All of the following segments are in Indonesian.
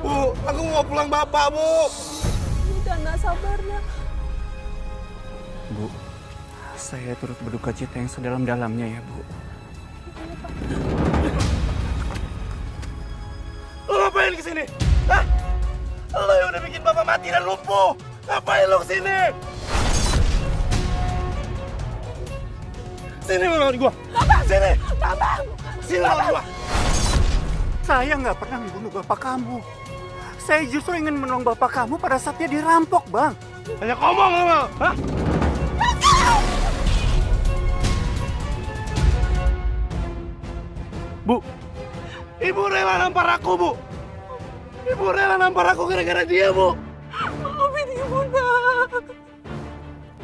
Bu, aku mau pulang Bapak, Bu. Udah nak sabar nak. Bu, saya turut berduka cita yang sedalam-dalamnya ya, Bu. Lo ngapain kesini? Hah? Lo yang udah bikin Bapak mati dan lumpuh. Ngapain lo kesini? Sini lo lawan gua. Bapak! Sini. Bapak! Sini lawan gua. Saya nggak pernah membunuh bapak kamu. Saya justru ingin menolong bapak kamu pada saat dia dirampok, Bang. Banyak ngomong lo. Hah? Bu, Ibu rela nampar aku, Bu. Ibu rela nampar aku gara-gara dia, Bu. Maafin ibu nak.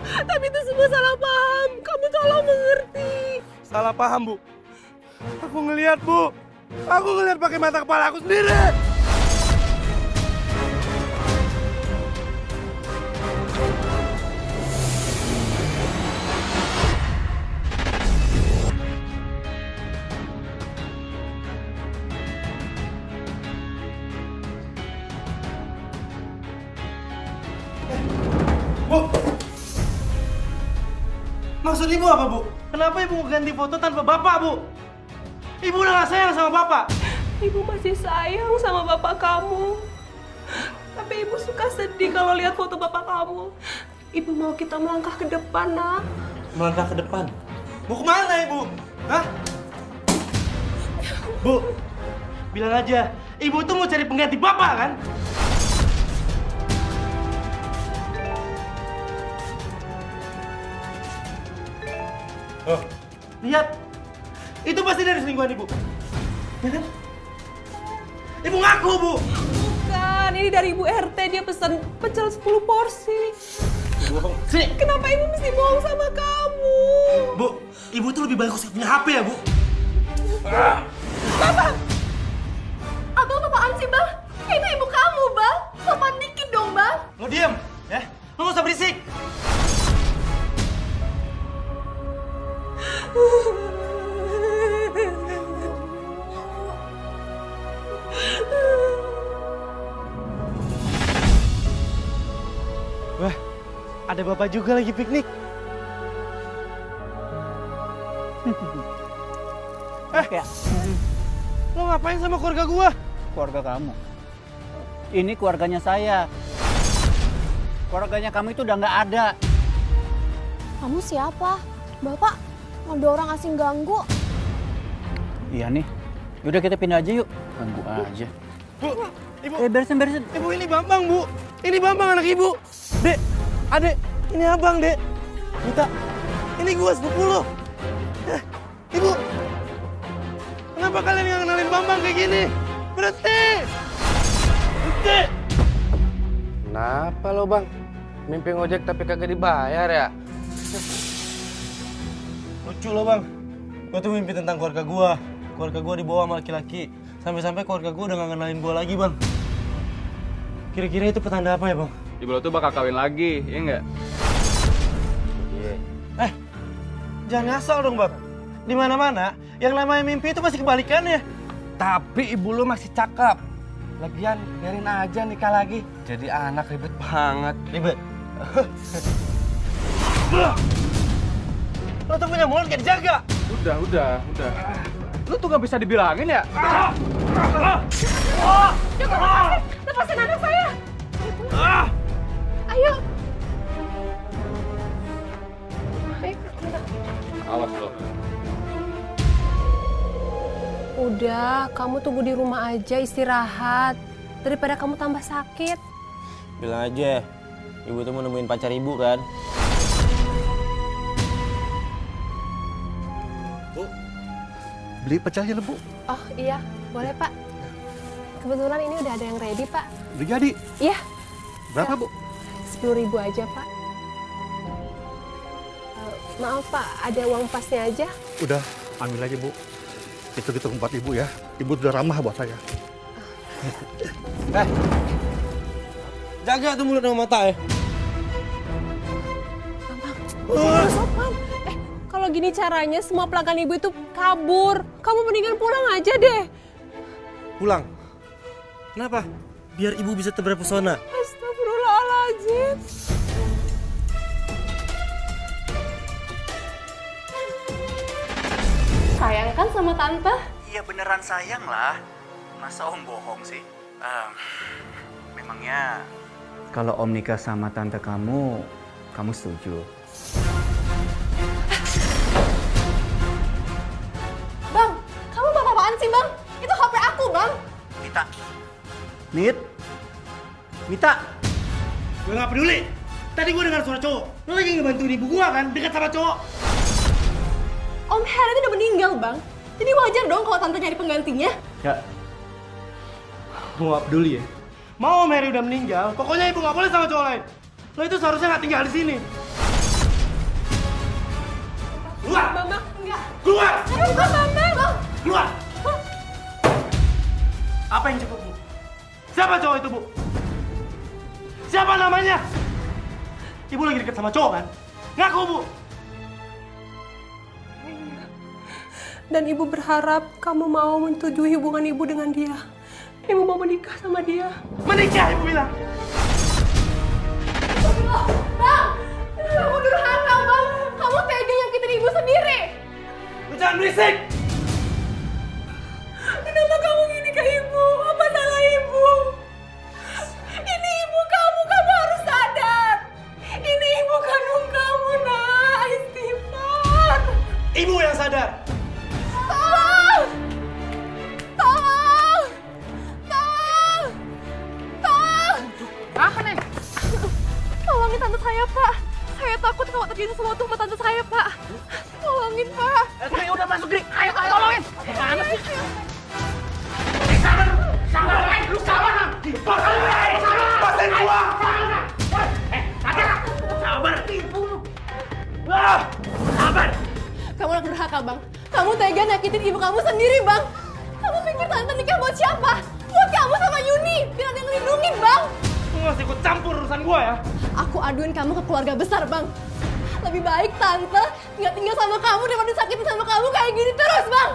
Tapi itu semua salah paham. Kamu tolong mengerti. Salah paham, Bu. Aku ngelihat, Bu. Aku ngelihat pakai mata kepala aku sendiri. Bu, maksud Ibu apa, Bu? Kenapa Ibu ganti foto tanpa Bapak, Bu? Ibu udah gak sayang sama Bapak. Ibu masih sayang sama bapak kamu. Tapi ibu suka sedih kalau lihat foto bapak kamu. Ibu mau kita melangkah ke depan, nak. Melangkah ke depan? Mau kemana, Ibu? Hah? Bu, bilang aja, Ibu tuh mau cari pengganti Bapak, kan? Oh, lihat. Itu pasti dari selingkuhan Ibu. Ya kan? Ibu ngaku, Bu. Bukan, ini dari Ibu RT. Dia pesan pecel 10 porsi. Bohong. Sini. Kenapa Ibu mesti bohong sama kamu? Bu, Ibu tuh lebih bagus punya HP ya, Bu? Bapak! Abang apaan sih, Bang? Itu ibu kamu, Bang. Sopan dikit dong, Bang. Lo diem, ya? Lo gak usah berisik. Wah, ada Bapak juga lagi piknik. Ya, Lo ngapain sama keluarga gua? keluarga kamu. Ini keluarganya saya. Keluarganya kamu itu udah nggak ada. Kamu siapa? Bapak, ada orang asing ganggu. Iya nih. Yaudah kita pindah aja yuk. Ganggu aja. Bu, Ibu, Beresin. Ibu ini Bambang, Bu. Ini Bambang anak Ibu. Dek, Adek, ini Abang, Dek. Mita, ini gua sepupu lo. Ibu, kenapa kalian nggak kenalin Bambang kayak gini? Berhenti! Berhenti! Kenapa lo bang? Mimpi ngojek tapi kagak dibayar ya? Lucu lo, Bang. Gua tuh mimpi tentang keluarga gua. Keluarga gua dibawa sama laki-laki. Sampai-sampai keluarga gua udah nggak kenalin gua lagi, Bang. Kira-kira itu petanda apa ya, Bang? Ibu lo tuh bakal kawin lagi, iya nggak? Eh, jangan ngasal dong, Bang. Di mana-mana, yang namanya mimpi itu pasti kebalikannya. Tapi ibu lo masih cakep. Lagian biarin aja nikah lagi. Jadi anak ribet banget. Ribet. Lo tuh punya mulut gak dijaga. Udah. Lu tuh nggak bisa dibilangin ya? Lepasin anak saya. Ayo. Awas lo. Udah, kamu tunggu di rumah aja istirahat. Daripada kamu tambah sakit. Bilang aja, ibu tuh mau nemuin pacar ibu kan? Beli pecelnya Bu. Oh iya, boleh Pak. Kebetulan ini udah ada yang ready Pak. Udah jadi. Iya, Berapa Bu? 10.000 aja Pak. Maaf Pak, ada uang pasnya aja. Udah, ambil aja Bu. Hitung-hitung buat Ibu ya. Ibu udah ramah buat saya. Jaga tuh mulut sama mata ya. Bambang, sopan. Kalau gini caranya semua pelanggan ibu itu kabur. Kamu mendingan pulang aja deh. Pulang. Kenapa? biar ibu bisa terpesona. Astagfirullahaladzim. Sayang kan sama tante? Iya beneran sayang lah. Masa Om bohong sih? Memangnya kalau Om nikah sama tante kamu setuju? Bang, kamu apa-apaan sih bang? Itu HP aku bang. Mita. Mita, gue gak peduli. Tadi gue dengar suara cowok. Lo lagi ngebantuin ibu gue kan, dekat sama cowok. Om Heri itu udah meninggal bang. Jadi wajar dong kalau tante nyari penggantinya. Ya, gue gak peduli ya. Mau Om Heri udah meninggal, pokoknya ibu gak boleh sama cowok lain. Lo itu seharusnya gak tinggal di sini. Keluar! Bambang, enggak. Keluar! Bukan Bambang bang. Keluar! Apa yang cukup, Bu? Siapa cowok itu, Bu? Siapa namanya? Ibu lagi dekat sama cowok kan? Ngaku, Bu! Dan ibu berharap kamu mau menyetujui hubungan ibu dengan dia. Ibu mau menikah sama dia. Menikah, Ibu bilang! Bang, kamu durhaka bang. Kamu tega nyakitin ibu sendiri. Lu jangan berisik! Kenapa kamu gini ke ibu? Apa salah ibu? Ini ibu kamu harus sadar. Ini ibu kandung kamu, nak. Istighfar. Ibu yang sadar! Tolong! Tolong! Tolong! Tolong! Apa nih? Tolongin tante saya, Pak. Saya takut kalau terjadi sesuatu sama tante saya, Pak. Tolongin, Pak. Udah masuk, Gri! Ayo, tolongin! Apaan sih? Sabar! Lu sabar! Pasin gua! Sabar! Sabar! Kamu udah durhaka, Bang. Kamu tega nyakitin ibu kamu sendiri, Bang. Kamu pikir tante nikah buat siapa? Buat kamu sama Yuni. Biar ada yang ngelindungin, Bang. Lu nggak usah ikut campur urusan gua ya! Aku aduin kamu ke keluarga besar, Bang. Lebih baik tante nggak tinggal sama kamu daripada disakitin sama kamu kayak gini terus, Bang.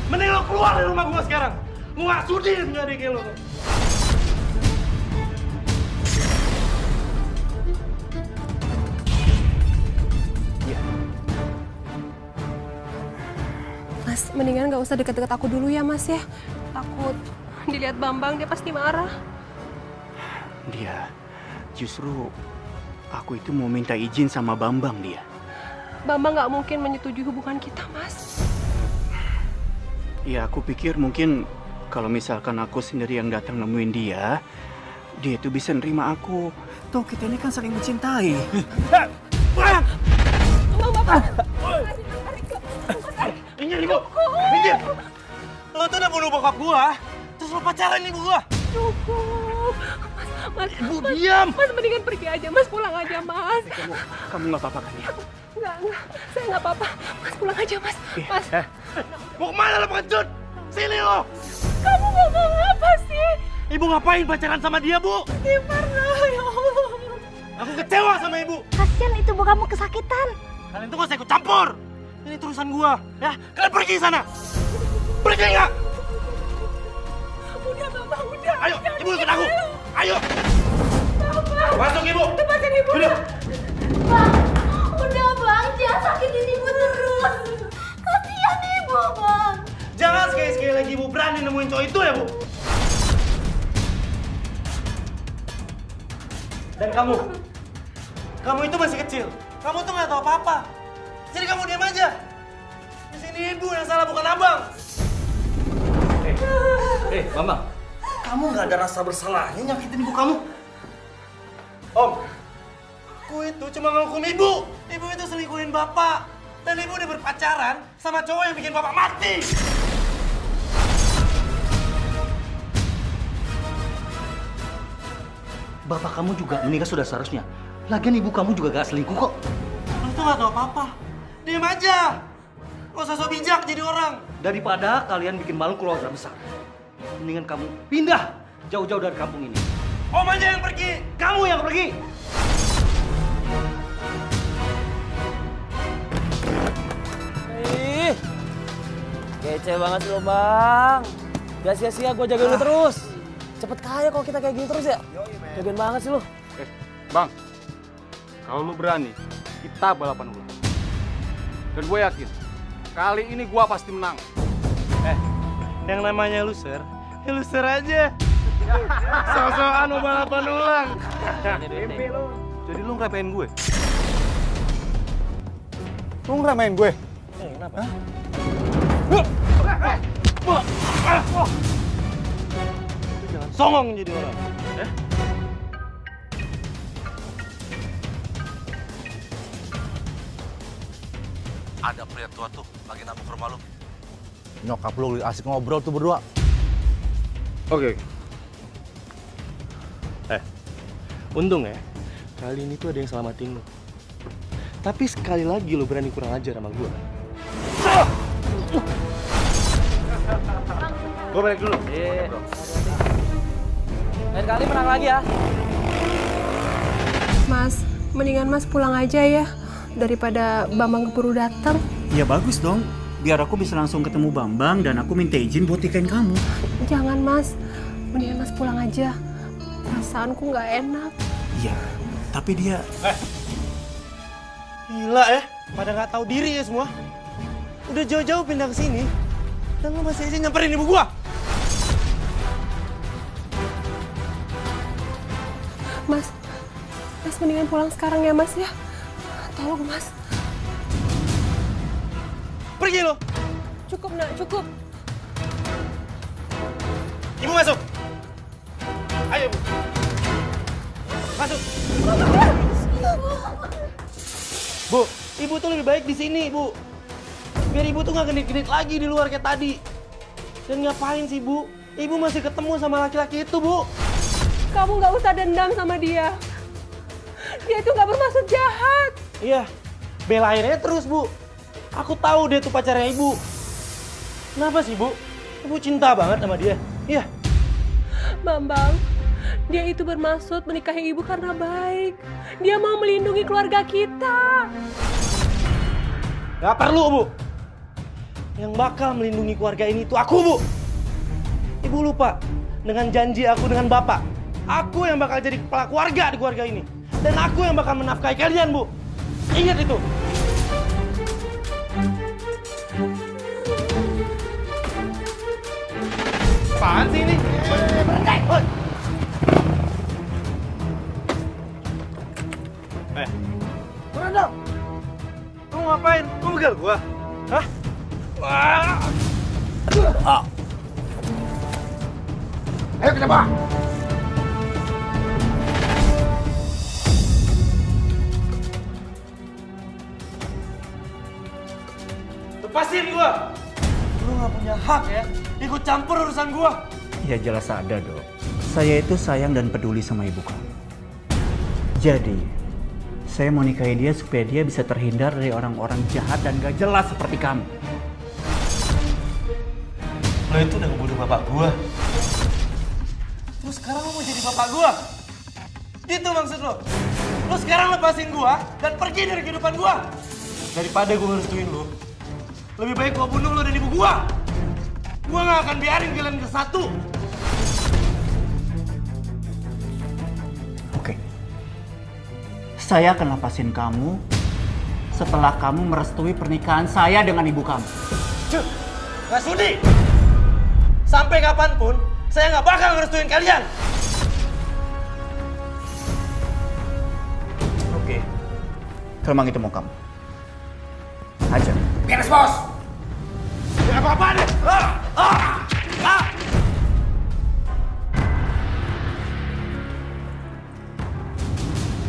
Mending lo keluar dari rumah gua sekarang! Gua nggak sudi punya adik lo! Mas, mendingan gak usah deket-deket aku dulu ya, Mas ya. Takut dilihat Bambang, dia pasti marah. Dia, justru aku itu mau minta izin sama Bambang dia. Bambang gak mungkin menyetujui hubungan kita, Mas. Ya aku pikir mungkin kalau misalkan aku sendiri yang datang nemuin dia itu bisa nerima aku. Toh kita ini kan saling mencintai. Minggir, Ibu! Minggir! Lo tuh udah bunuh bokap gua, terus lo pacaran ibu gua! Cukup. Mas, Ibu, diam! Mas mendingan pergi aja, Mas pulang aja, Mas. Kamu nggak apa-apa kan ya? Enggak, saya nggak apa-apa. Mas pulang aja, Mas. Mas, Mau kemana lo pengecut? Sini lo! kamu ngomong apa sih? Ibu ngapain pacaran sama dia, Bu? Gimana, ya Allah? Aku kecewa sama ibu! Kasian itu bu kamu kesakitan. Kalian tuh gak usah ikut campur! Ini urusan gua, ya? Kalian pergi sana! Pergi nggak? Udah, Bapak, udah. Ayo, ibu ikut aku! Ayo! Bapak, Masuk, Ibu! lepasin ibu. Duduk! Bang, udah, Bang. Jangan sakitin ibu terus. Kasihan ibu, Bang. Jangan sekali-sekali lagi ibu berani nemuin cowok itu ya, Bu! Dan kamu itu masih kecil. Kamu tuh nggak tahu apa-apa. Jadi kamu diam aja. Di sini ibu yang salah, bukan abang. Bambang. Kamu nggak ada rasa bersalahnya nyakitin ibu kamu. Om, aku itu cuma ngehukum ibu. Ibu itu selingkuhin bapak. Dan ibu udah berpacaran sama cowok yang bikin bapak mati. Bapak kamu juga menikah sudah seharusnya. Lagian ibu kamu juga gak selingkuh kok. Lo tuh nggak tahu apa-apa. Diam aja. Gak usah so bijak jadi orang. Daripada kalian bikin malu keluarga besar, mendingan kamu pindah jauh-jauh dari kampung ini. Om aja yang pergi. Kamu yang pergi. Ih, kece banget sih lo bang. Gak sia-sia gue jaga lu terus. cepet kaya kalau kita kayak gini terus ya. Keren banget sih lu. Bang, kalau lu berani, kita balapan ulang. Dan gue yakin, kali ini gue pasti menang. Yang namanya loser, ya loser aja. So-soan mau balapan ulang. Jadi lu ngeremehin gue? Lu ngeramain gue? Kenapa? Jangan songong jadi orang. Ada pria tua tuh lagi nabuk ke rumah lu. Nyokap lu asik ngobrol tuh berdua. Oke. Untung ya, kali ini tuh ada yang selamatin lu. Tapi sekali lagi lu berani kurang ajar sama gua. Gua balik dulu. Lain kali menang lagi ya. Mas, mendingan Mas pulang aja ya. Daripada Bambang keburu datang. Ya bagus dong. Biar aku bisa langsung ketemu Bambang dan aku minta izin buat nikahin kamu. Jangan Mas, mendingan Mas pulang aja. Perasaanku nggak enak. Iya, tapi dia... Gila ya, pada nggak tahu diri ya semua. Udah jauh-jauh pindah ke sini, dan lu masih aja nyamperin ibu gua. Mas mendingan pulang sekarang ya Mas ya. Tolong Mas. Pergi lo. Cukup nak, cukup. Ibu masuk. Ayo Bu. Masuk. Bu, ibu tuh lebih baik di sini, Bu. Biar ibu tuh nggak genit-genit lagi di luar kayak tadi. Dan ngapain sih, Bu? Ibu masih ketemu sama laki-laki itu, Bu. Kamu nggak usah dendam sama dia. Dia itu nggak bermaksud jahat. Iya, belain aja terus, Bu. Aku tahu dia tuh pacarnya ibu. Kenapa sih, Bu? Ibu cinta banget sama dia. Iya. Bambang, dia itu bermaksud menikahi ibu karena baik. Dia mau melindungi keluarga kita. Gak perlu, Bu. Yang bakal melindungi keluarga ini itu aku, Bu. Ibu lupa dengan janji aku dengan Bapak. Aku yang bakal jadi kepala keluarga di keluarga ini. Dan aku yang bakal menafkahi kalian, Bu. Ingat itu. Apaan sih ini? Berhenti! Turun dong! Kamu ngapain? Kamu begal gua? Hah? Ayo kita bawa! Lepasin gua! Lu gak punya hak ya ikut campur urusan gua. Ya jelas ada dong. Saya itu sayang dan peduli sama ibu kamu. Jadi, saya mau nikahi dia supaya dia bisa terhindar dari orang-orang jahat dan gak jelas seperti kamu. Lo itu udah ngebunuh bapak gua. Terus sekarang lo mau jadi bapak gua? Itu maksud lo? Lo sekarang lepasin gua dan pergi dari kehidupan gua. Daripada gua ngerestuin lo, lebih baik gua bunuh lo dan ibu gua. Gua gak akan biarin kalian bersatu. Oke. Saya akan lepasin kamu setelah kamu merestui pernikahan saya dengan ibu kamu. Cuh, gak sudi. Sampai kapanpun, saya gak bakal ngerestuin kalian. Oke. Kalau memang itu mau kamu. Aja. Beres, Bos. Ya apa-apa deh.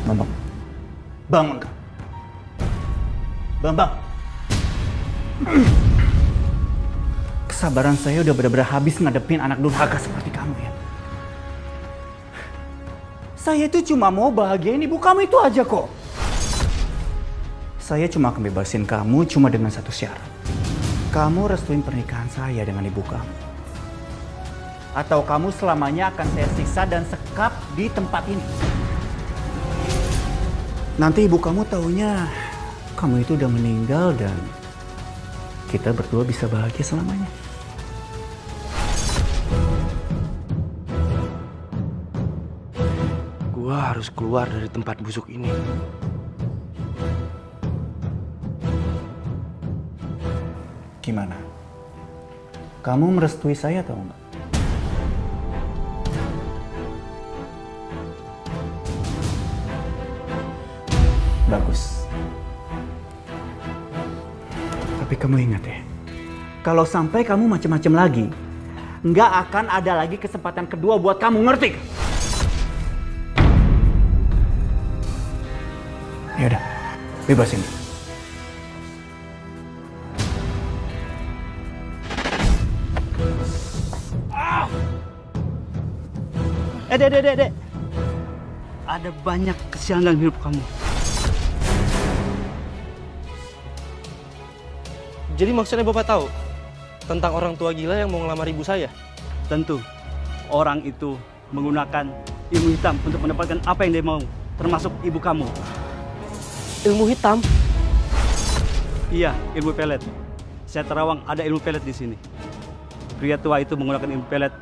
Bambang. Bangun kamu. Bambang. Kesabaran saya udah benar-benar habis ngadepin anak durhaka seperti kamu ya. Saya itu cuma mau bahagiain ibu kamu itu aja kok. Saya cuma akan bebasin kamu cuma dengan satu syarat. Kamu restuin pernikahan saya dengan ibu kamu. Atau kamu selamanya akan saya siksa dan sekap di tempat ini. Nanti ibu kamu taunya kamu itu udah meninggal dan kita berdua bisa bahagia selamanya. Gua harus keluar dari tempat busuk ini. Gimana? Kamu merestui saya atau enggak? Bagus. Tapi kamu ingat ya, kalau sampai kamu macam-macam lagi, nggak akan ada lagi kesempatan kedua buat kamu, ngerti? Ya udah, bebasin. Dek. Ada banyak kesialan dalam hidup kamu. Jadi maksudnya Bapak tahu tentang orang tua gila yang mau ngelamar ibu saya? Tentu, orang itu menggunakan ilmu hitam untuk mendapatkan apa yang dia mau, termasuk ibu kamu. Ilmu hitam? Iya, ilmu pelet. Saya terawang ada ilmu pelet di sini. Pria tua itu menggunakan ilmu pelet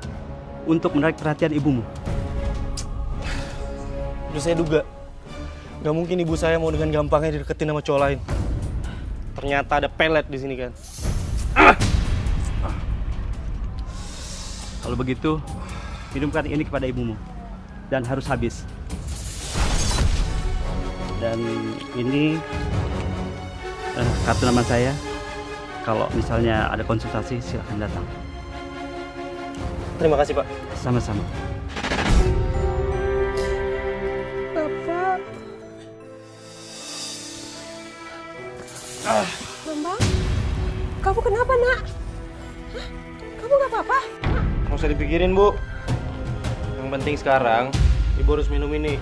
untuk menarik perhatian ibumu. Udah saya duga, gak mungkin ibu saya mau dengan gampangnya dideketin sama cowok lain. Ternyata ada pelet di sini kan. Kalau begitu, minumkan ini kepada ibumu dan harus habis. Dan ini kartu nama saya. Kalau misalnya ada konsultasi, silakan datang. Terima kasih Pak. Sama-sama. Bapak. Bambang, kamu kenapa, Nak? Hah? Kamu nggak apa-apa? Nggak usah dipikirin, Bu. Yang penting sekarang, Ibu harus minum ini.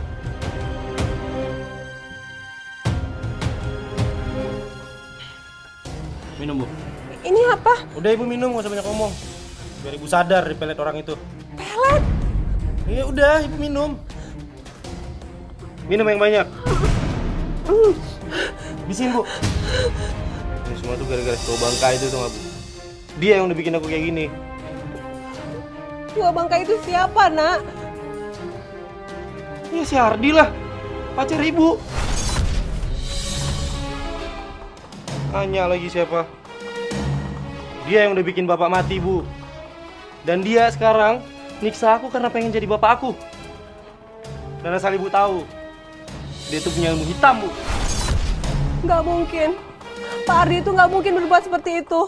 Minum, Bu. Ini apa? Udah Ibu minum, nggak usah banyak ngomong. Biar Ibu sadar di pelet orang itu. Pelet? Ya udah, Ibu minum. Minum yang banyak. Bisin, Bu. Ini semua tuh gara-gara si Bangka itu tuh, Bu. Dia yang udah bikin aku kayak gini. Tua Bangka itu siapa, Nak? Ya si Hardi lah, pacar Ibu. Tanya lagi siapa? Dia yang udah bikin bapak mati, Bu. Dan dia sekarang nyiksa aku karena pengen jadi bapak aku. Dan asal Ibu tahu, dia tuh punya ilmu hitam, Bu. Nggak mungkin. Pak Ardi itu nggak mungkin berbuat seperti itu.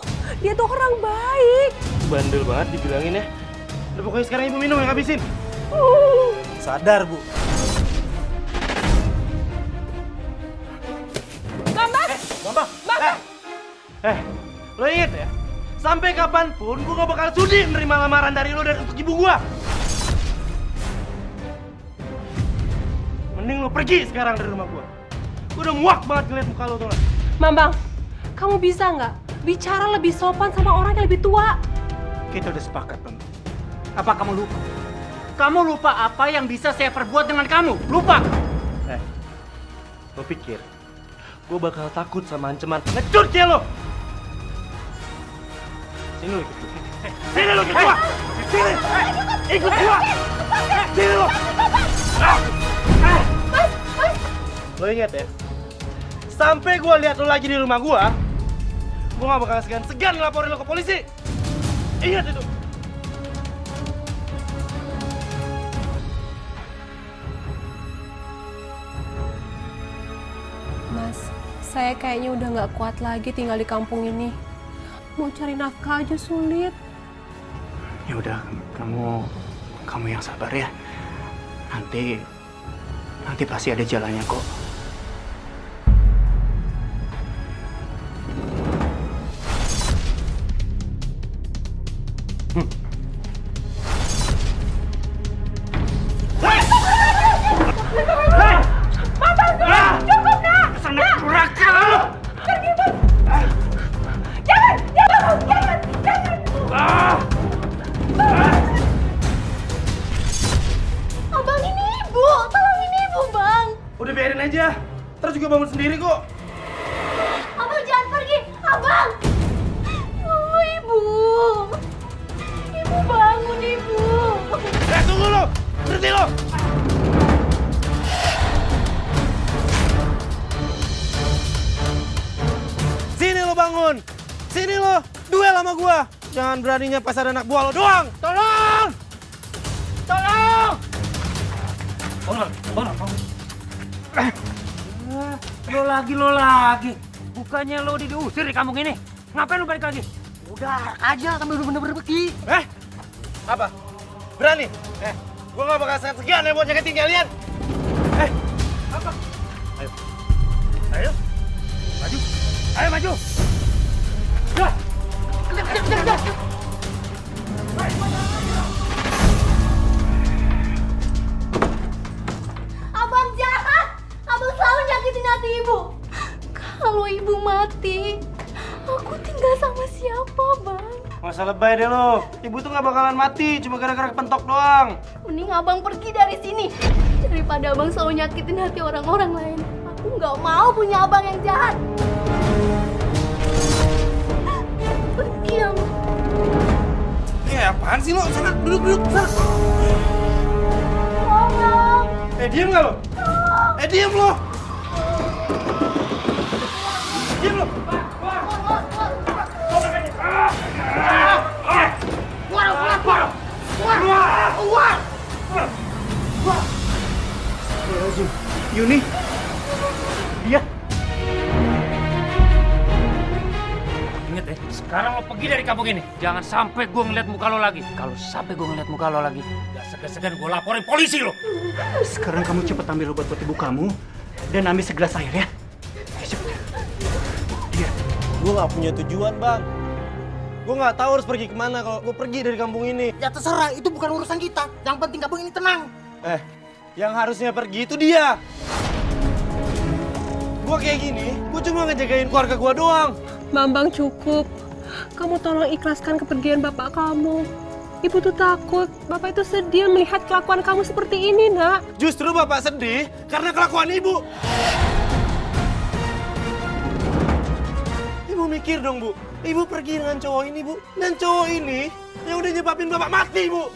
Dia tuh orang baik. Bandel banget dibilangin ya. Udah pokoknya sekarang Ibu minum yang habisin. Sadar, Bu. Bambang! Lo inget ya? Sampai kapanpun gue gak bakal sudi nerima lamaran dari lo dan untuk ibu gue. Mending lo pergi sekarang dari rumah gue. Gue udah muak banget ngeliat muka lo, tuh gak? Bambang, kamu bisa nggak bicara lebih sopan sama orang yang lebih tua? Kita udah sepakat, Bambang. Apa kamu lupa? Kamu lupa apa yang bisa saya perbuat dengan kamu? Lupa? Lo pikir gue bakal takut sama ancaman ngecut kayak lo? Sini lo ikut gue. Sini lo ikut gue. Sini. Ikut gue. Sini lo. Lo ingat ya? Sampai gue lihat lo lagi di rumah gue gak bakal segan ngelaporin lo ke polisi. Ingat itu. Mas, saya kayaknya udah nggak kuat lagi tinggal di kampung ini. Mau cari nafkah aja sulit. Ya udah, kamu yang sabar ya. Nanti pasti ada jalannya kok. Abang, ini ibu! Tolong, ini ibu, Bang! Udah biarin aja. Terus juga bangun sendiri kok. Abang, jangan pergi! Abang! Oh, ibu! Ibu bangun, ibu! Tunggu lo! Berhenti lo! Sini lo, duel sama gua. Jangan beraninya pas ada anak buah lo doang. Tolong! Tolong! Lo lagi. Bukannya lo diusir di kampung ini. Ngapain lo balik lagi? Udah aja sampai udah bener-bener pergi. Apa? Berani? Gua gak bakal segan ya buat nyakitin kalian. Apa? Ayo. Maju. Ayo maju. Dah. Kejar. Abang jahat! Abang selalu nyakitin hati ibu. Kalau ibu mati, aku tinggal sama siapa, Bang? Masa lebay deh lo. Ibu tuh gak bakalan mati, cuma gara-gara kepentok doang. Mending abang pergi dari sini daripada abang selalu nyakitin hati orang-orang lain. Aku nggak mau punya abang yang jahat. Pergi, abang. Apaan sih lo? Sana, duduk, sana. Tolong. Diem gak lo? Diem lo! Diem lo! Yuni, dia. Ingat ya, sekarang lo pergi dari kampung ini. Jangan sampai gue ngeliat muka lo lagi. Kalau sampai gue ngeliat muka lo lagi, gak segan-segan gue laporin polisi lo. Sekarang kamu cepat ambil obat buat ibu kamu dan ambil segelas air ya. Cepet. Dia. Gue gak punya tujuan, Bang. Gue gak tahu harus pergi kemana kalau gue pergi dari kampung ini. Ya terserah, itu bukan urusan kita. Yang penting kampung ini tenang. Yang harusnya pergi itu dia. Gue kayak gini, gue cuma ngejagain keluarga gue doang. Bambang cukup. Kamu tolong ikhlaskan kepergian bapak kamu. Ibu tuh takut. Bapak itu sedih melihat kelakuan kamu seperti ini, Nak. Justru bapak sedih karena kelakuan ibu. Ibu mikir dong, Bu. Ibu pergi dengan cowok ini, Bu. Dan cowok ini yang udah nyebabin bapak mati, Bu.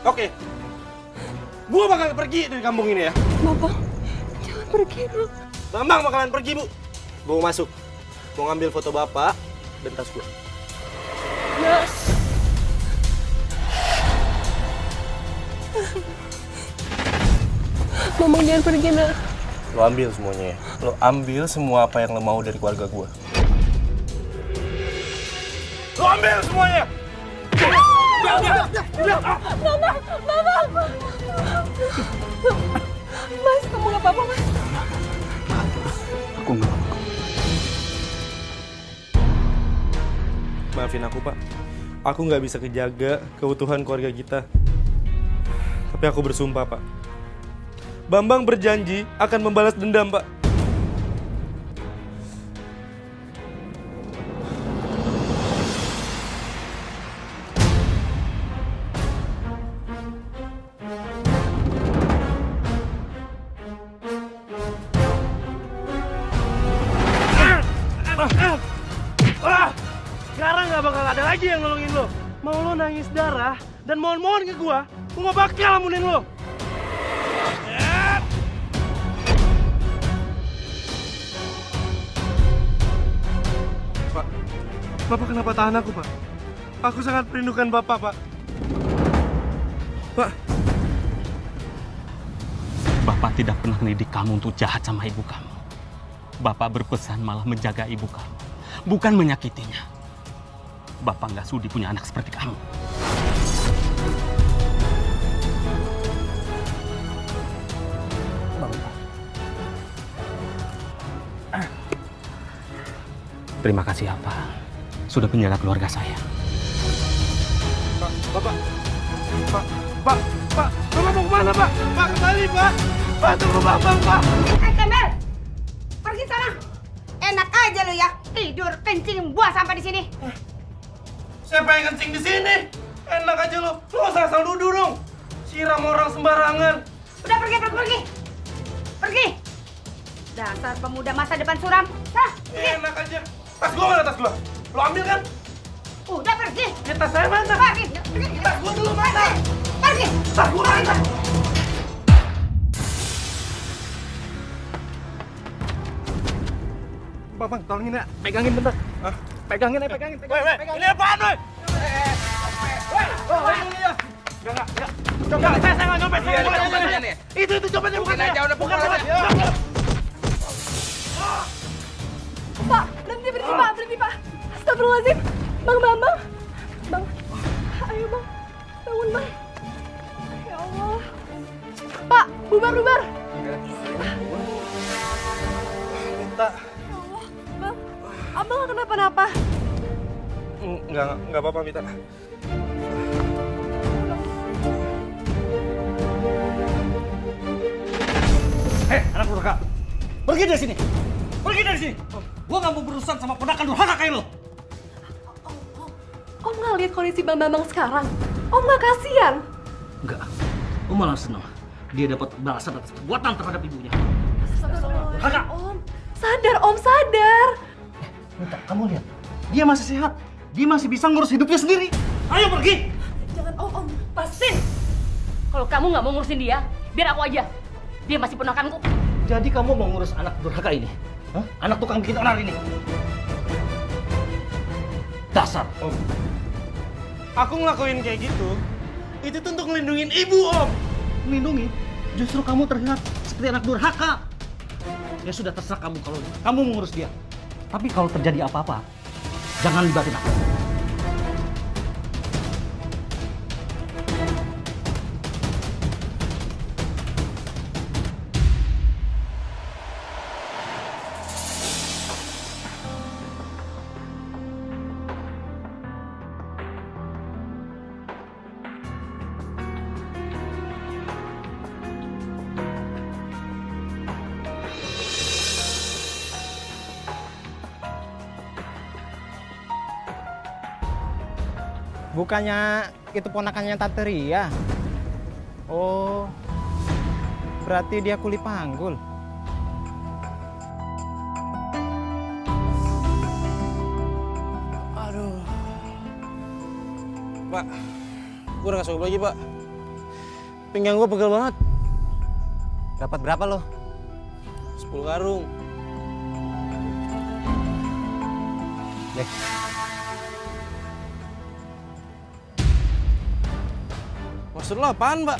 Oke. Gua bakal pergi dari kampung ini ya. Bapak, jangan pergi, Nak. Bambang bakalan pergi, Bu. Gua mau masuk. Mau ngambil foto bapak dan tas gua. Nak. Mama jangan pergi, Nak. Lo ambil semuanya ya. Lo ambil semua apa yang lo mau dari keluarga gua. Lo ambil semuanya! Mas, kamu gak apa-apa, Mas? Aku nggak apa-apa. Maafin aku, Pak. Aku nggak bisa kejaga keutuhan keluarga kita. Tapi aku bersumpah, Pak. Bambang berjanji akan membalas dendam, Pak. Sekarang nggak bakal ada lagi yang nolongin lo. Mau lo nangis darah dan mohon-mohon ke gua nggak bakal amunin lo. Pak, Bapak kenapa tahan aku, Pak? Aku sangat merindukan Bapak, Pak. Pak. Bapak tidak pernah mendidik kamu untuk jahat sama ibu kamu. Bapak berpesan malah menjaga ibu kamu, bukan menyakitinya. Bapak nggak sudi punya anak seperti kamu. Terima kasih apa sudah menjaga keluarga saya. Bapak mau kemana, Pak? Pak, kembali, Pak. Pak, tunggu Bambang, Pak. Kemel, pergi sana. Enak aja lu ya, tidur kencing buah sampai di sini. Siapa yang kencing di sini? Enak aja lo. Lo nggak usah asal nuduh dong. Siram orang sembarangan. Udah pergi. Pergi. Dasar pemuda masa depan suram. Hah, pergi. Enak aja. Tas gua mana tas gua? Lo ambil kan? Udah pergi. Ya tas saya mana? Pergi. Tas gua dulu mana? Pergi. Tas gua mana? Bang, tolongin ya. Pegangin bentar. Pegangin. Ini apaan, woi? Enggak, saya nggak nyopet. Itu copetnya bukan saya. Bukan saya. Pak, berhenti Pak. Astagfirullahaladzim. Bang. Bang, ayo Bang. Bangun Bang. Ya Allah. Pak, bubar. Minta. Ya Allah, Bang. Abang nggak kenapa-napa. Enggak apa-apa, Mita. Anak durhaka, pergi dari sini. Gua nggak mau berurusan sama ponakan durhaka kayak lo. Om nggak lihat kondisi Bang Bambang sekarang? Om nggak kasihan? Enggak, Om malah senang. Dia dapat balasan atas perbuatan terhadap ibunya. Astagfirullahaladzim, Om. Om sadar. Mita, kamu lihat. Dia masih sehat. Dia masih bisa ngurus hidupnya sendiri. Ayo pergi. Jangan Om. Lepasin! Kalau kamu nggak mau ngurusin dia, biar aku aja. Dia masih ponakanku. Jadi kamu mau ngurus anak durhaka ini? Hah? Anak tukang bikin onar ini? Dasar. Om, aku ngelakuin kayak gitu, itu tuh untuk ngelindungin ibu, Om. Melindungi? Justru kamu terlihat seperti anak durhaka. Ya sudah, terserah kamu kalau kamu mengurus dia. Tapi kalau terjadi apa-apa, jangan libatin aku. Bukannya itu ponakannya Tante Ria? Oh, berarti dia kuli panggul. Aduh. Pak, gue udah gak sanggup lagi, Pak. Pinggang gue pegel banget. Dapat berapa lo? 10 karung. Deh. Maksud lo apaan, Pak?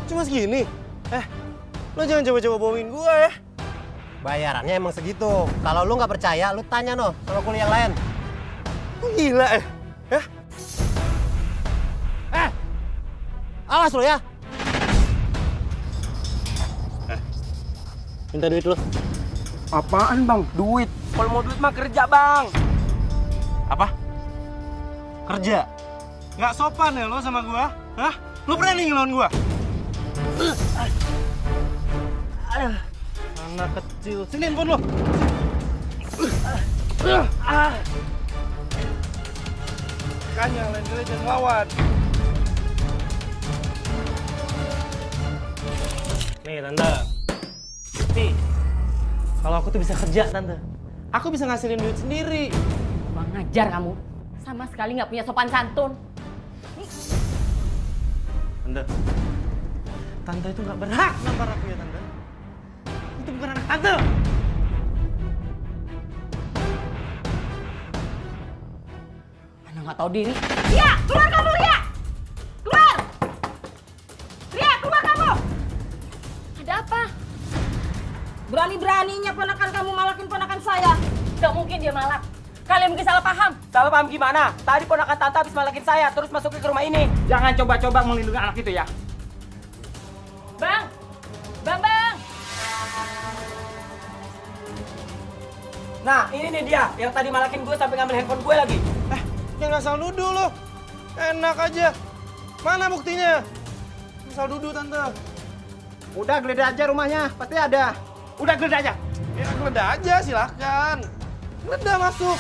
Cuma segini? Lo jangan coba-coba bohongin gue ya. Bayarannya emang segitu. Kalau lu nggak percaya, lu tanya no sama kuli yang lain. Lo gila ya? Awas lo ya. Minta duit lo. Apaan, Bang? Duit. Kalau mau duit mah kerja, Bang. Apa? Kerja? Nggak sopan ya lo sama gue? Hah? Lo berani ngelawan gue? Anak kecil. Sini handphone lo. Makanya lain kali jangan ngelawan. Nih, Tante. Nih, kalau aku tuh bisa kerja, Tante. Aku bisa ngasilin duit sendiri. Bang ngajar kamu. Sama sekali nggak punya sopan santun. Tante itu nggak berhak nampar aku ya, Tante. Itu bukan anak Tante. Mana nggak tahu diri. Ria, keluar kamu, Ria! Keluar! Ria, keluar kamu! Ada apa? Berani-beraninya ponakan kamu malakin ponakan saya. Gak mungkin dia malak. Kalian mungkin salah paham. Salah paham gimana? Tadi ponakan Tante habis malakin saya, terus masuk ke rumah ini. Jangan coba-coba melindungi anak itu ya. Bang! Bang! Nah, ini nih dia yang tadi malakin gue sampai ngambil handphone gue lagi. Jangan asal nuduh lo. Enak aja. Mana buktinya? Asal nuduh, Tante. Udah geledah aja rumahnya, pasti ada. Udah geledah aja. Ya, geledah aja, silahkan. Geledah masuk.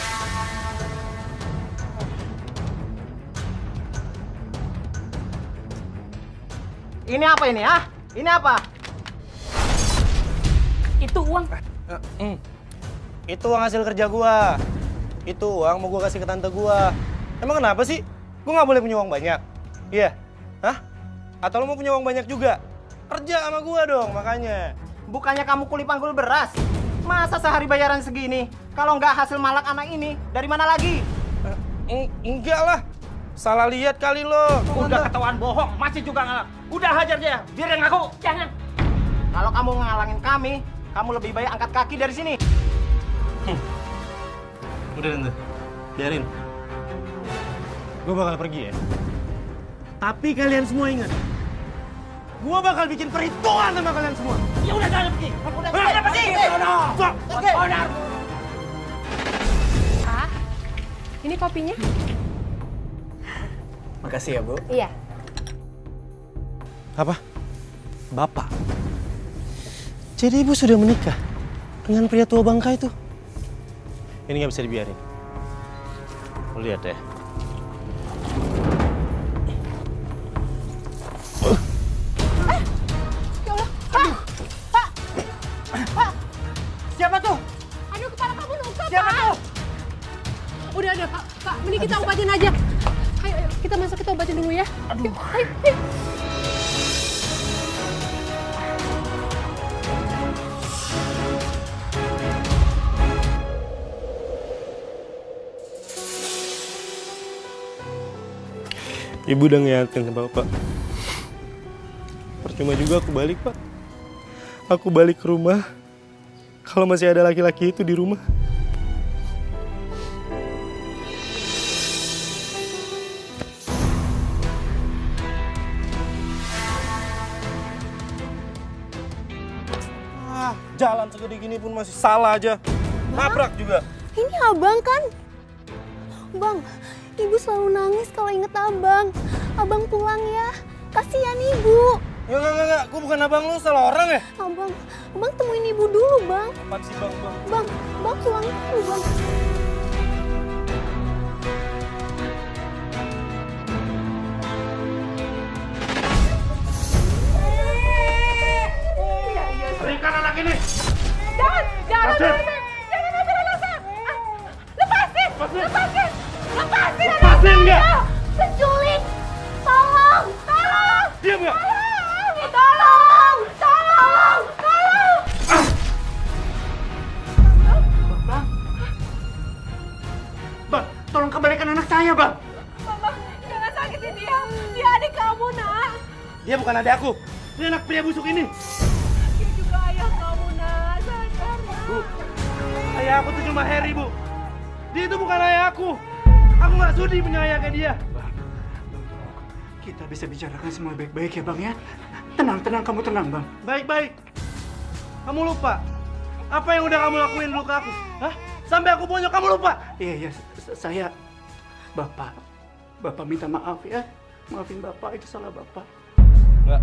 Ini apa ini, ah? Ini apa? Itu uang. Itu uang hasil kerja gua. Itu uang mau gua kasih ke tante gua. Emang kenapa sih? Gua nggak boleh punya uang banyak? Iya? Hah? Atau lo mau punya uang banyak juga? Kerja sama gua dong, makanya. Bukannya kamu kuli panggul beras? Masa sehari bayaran segini? Kalau nggak hasil malak anak ini, dari mana lagi? Enggak lah. Salah lihat kali lo. Udah ketahuan bohong, masih juga ngalak. Udah hajar dia, biar dia ngaku. Jangan. Kalau kamu ngalangin kami, kamu lebih baik angkat kaki dari sini. Udah Tante, biarin. Gue bakal pergi ya. Tapi kalian semua ingat, gue bakal bikin perhitungan sama kalian semua. Ya udah jangan pergi. Udah pergi. Oke. Ah, ini kopinya. Makasih ya, Bu. Iya. Apa? Bapak? Jadi ibu sudah menikah dengan pria tua bangka itu? Ini nggak bisa dibiarin. Lo lihat ya. Ya Allah, Pak! Pak! Pak! Siapa tuh? Aduh, kepala kamu luka, Siapa Pak! tuh? Udah, Pak. Pak, mending kita obatin aja. Ayo, kita masuk, kita obatin dulu ya. Aduh. Ayo. Ibu udah ngeyakin sama Bapak. Percuma juga aku balik, Pak. Aku balik ke rumah kalau masih ada laki-laki itu di rumah. Jalan segede gini pun masih salah aja. Nabrak juga. Ini abang kan? Bang, ibu selalu nangis kalau inget abang. Abang pulang ya. Kasihan ibu. Enggak. Gue bukan abang lu, salah orang ya? Abang temuin ibu dulu, Bang. Apaan sih bang? Bang pulang dulu, Bang. Berikan anak ini! Jangan Lepasin! ambil anak saya. Lepasin! Lepasin nggak? Penculik! Tolong! Diam nggak? Tolong! Bang, tolong kembalikan anak saya, Bang. Mama, jangan sakitin dia. Dia adik kamu, Nak. Dia bukan adik aku. Dia anak pria busuk ini. Dia juga ayah kamu, Nak. Sadar, Nak. Bu, ayah aku tuh cuma Harry, Bu. Dia itu bukan ayah aku. Aku nggak sudi punya ayah kayak dia. Bang, kita bisa bicarakan semua baik-baik ya, Bang ya. Tenang, kamu tenang, Bang. Baik-baik. Kamu lupa apa yang udah kamu lakuin dulu ke aku? Hah? Sampai aku bonyok kamu lupa? Iya, saya Bapak minta maaf ya. Maafin Bapak, itu salah Bapak. Enggak.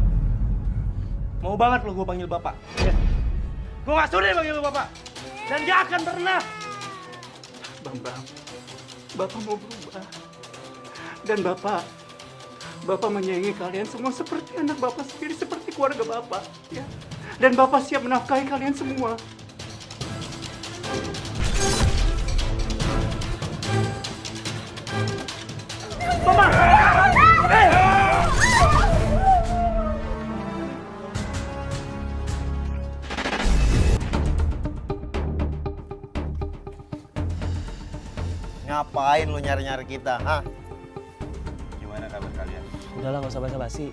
Mau banget lo gue panggil Bapak. Ya. Gue gak sudi panggil lo Bapak. Dan gak akan pernah. Bang, Bapak mau berubah. Dan Bapak menyayangi kalian semua seperti anak Bapak sendiri, seperti keluarga Bapak. Ya. Dan Bapak siap menafkahi kalian semua. Ngapain lu nyari-nyari kita, ha? Gimana kabar kalian? Udahlah, nggak usah basa-basi.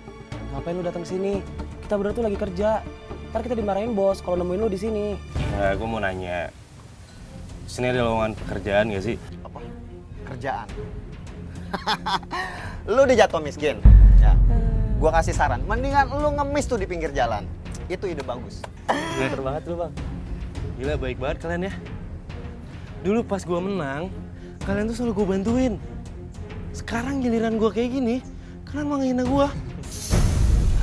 Ngapain lu datang sini? Kita berdua tuh lagi kerja. Ntar kita dimarahin bos kalau nemuin lu di sini. Nah, gue mau nanya. Sini ada lowongan pekerjaan gak sih? Apa? Kerjaan. Lu dijatuh miskin. Ya. Gua kasih saran, mendingan lu ngemis tuh di pinggir jalan. Itu ide bagus. Bener banget lu, Bang. Gila, baik banget kalian ya. Dulu pas gue menang, kalian tuh selalu gue bantuin. Sekarang giliran gue kayak gini, kalian malah ngehina gue.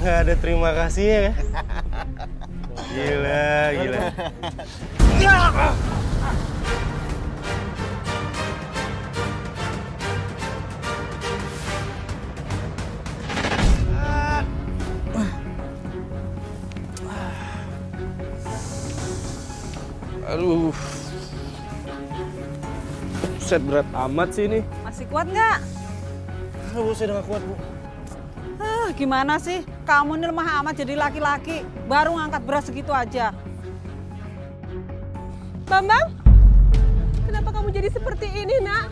Nggak ada terima kasih ya. Gila. Aduh. Set berat amat sih ini. Masih kuat nggak? Aduh, saya udah gak kuat, Bu. Gimana sih? Kamu ini lemah amat jadi laki-laki. Baru ngangkat berat segitu aja. Bambang, kenapa kamu jadi seperti ini, Nak?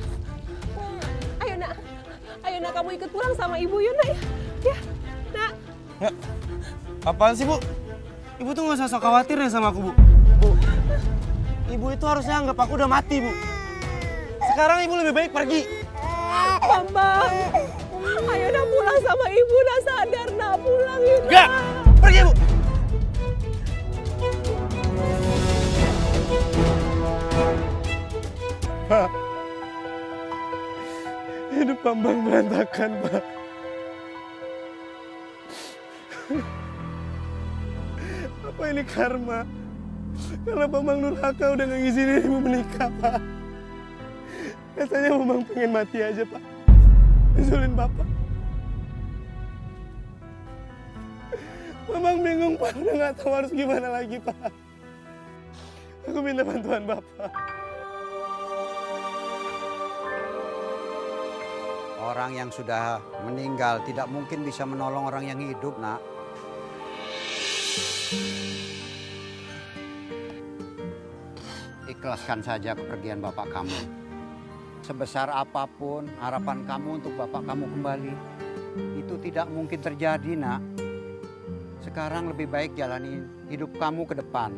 Ayo, Nak. Ayo, Nak, kamu ikut pulang sama Ibu yuk, Nak. Ya, Nak. Ya, apaan sih, Bu? Ibu tuh nggak usah sok khawatir ya sama aku, Bu. Bu, Ibu itu harusnya anggap aku udah mati, Bu. Sekarang Ibu lebih baik pergi. Bambang, ayo, Nak, pulang sama Ibu, Nak. Sadar, Nak. Pulang yuk, Nak. Enggak, pergi, Bu. Pak, hidup Bambang berantakan, Pak. Apa ini karma? Karena Bambang durhaka udah nggak ngizinin Ibu menikah, Pak. Rasanya Bambang pengen mati aja, Pak. Nyusulin Bapak. Bambang bingung, Pak. Udah nggak tahu harus gimana lagi, Pak. Aku minta bantuan Bapak. Orang yang sudah meninggal tidak mungkin bisa menolong orang yang hidup, Nak. Ikhlaskan saja kepergian bapak kamu. Sebesar apapun harapan kamu untuk bapak kamu kembali, itu tidak mungkin terjadi, Nak. Sekarang lebih baik jalani hidup kamu ke depan.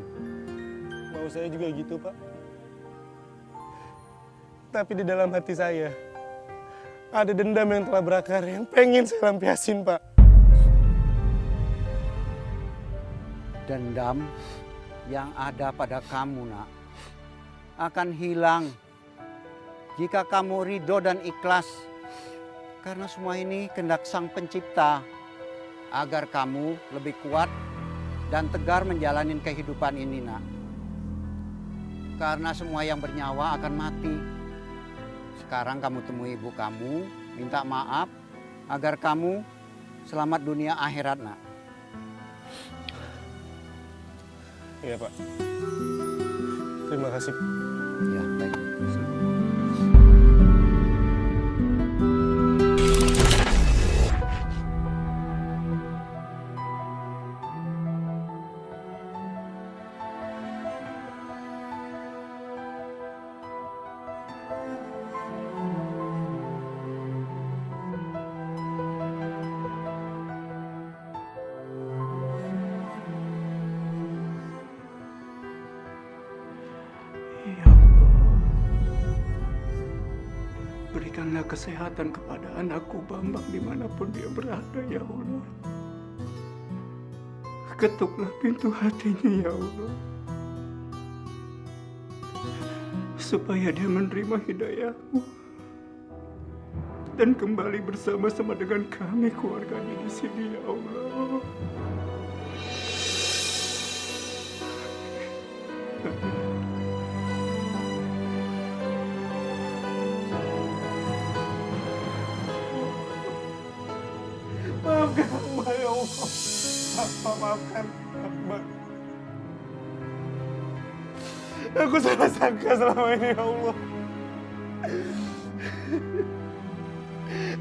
Mau saya juga gitu, Pak. Tapi di dalam hati saya ada dendam yang telah berakar yang pengen saya lampiasin, Pak. Dendam yang ada pada kamu, Nak, akan hilang jika kamu ridho dan ikhlas. Karena semua ini kehendak Sang Pencipta agar kamu lebih kuat dan tegar menjalani kehidupan ini, Nak. Karena semua yang bernyawa akan mati. Sekarang kamu temui ibu kamu, minta maaf agar kamu selamat dunia akhirat, Nak. Iya, Pak. Terima kasih. Ya, baik. Berikanlah kesehatan kepada anakku Bambang dimanapun dia berada, ya Allah. Ketuklah pintu hatinya, ya Allah. Supaya dia menerima hidayah-Mu. Dan kembali bersama-sama dengan kami keluarganya di sini, ya Allah. Maafkan Hamba, ya Allah. Maafkan Hamba. Aku salah sangka selama ini, ya Allah.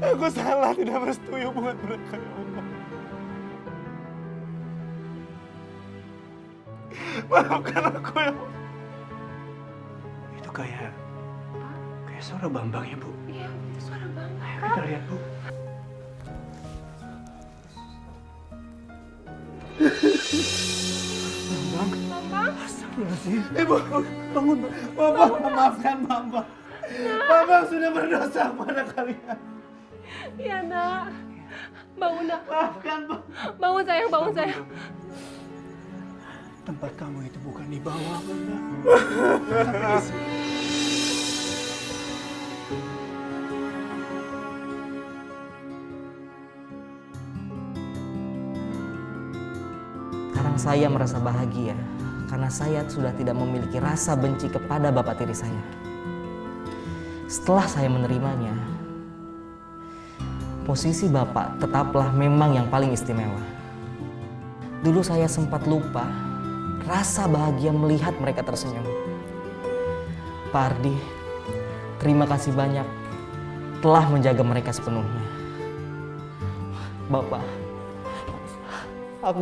Aku salah tidak merestui hubungan mereka, ya Allah. Maafkan aku, ya Allah. Itu kayak suara Bambang, ya, Bu? Iya, itu suara Bambang. Ayo kita lihat, Bu. Bambang? Astagfirullahaladzim. Ibu, bangun. Bambang, maafkan Bambang. Bambang sudah berdosa pada kalian. Iya, Nak. Bangun, Nak. Maafkan, Bang. Bangun, sayang. Bangun, sayang. Tempat kamu itu bukan di bawah, Bunda. Tapi di sini. Sekarang saya merasa bahagia karena saya sudah tidak memiliki rasa benci kepada bapak tiri saya. Setelah saya menerimanya, posisi bapak tetaplah memang yang paling istimewa. Dulu saya sempat lupa rasa bahagia melihat mereka tersenyum. Pak Ardi, terima kasih banyak telah menjaga mereka sepenuhnya. Bapak, aku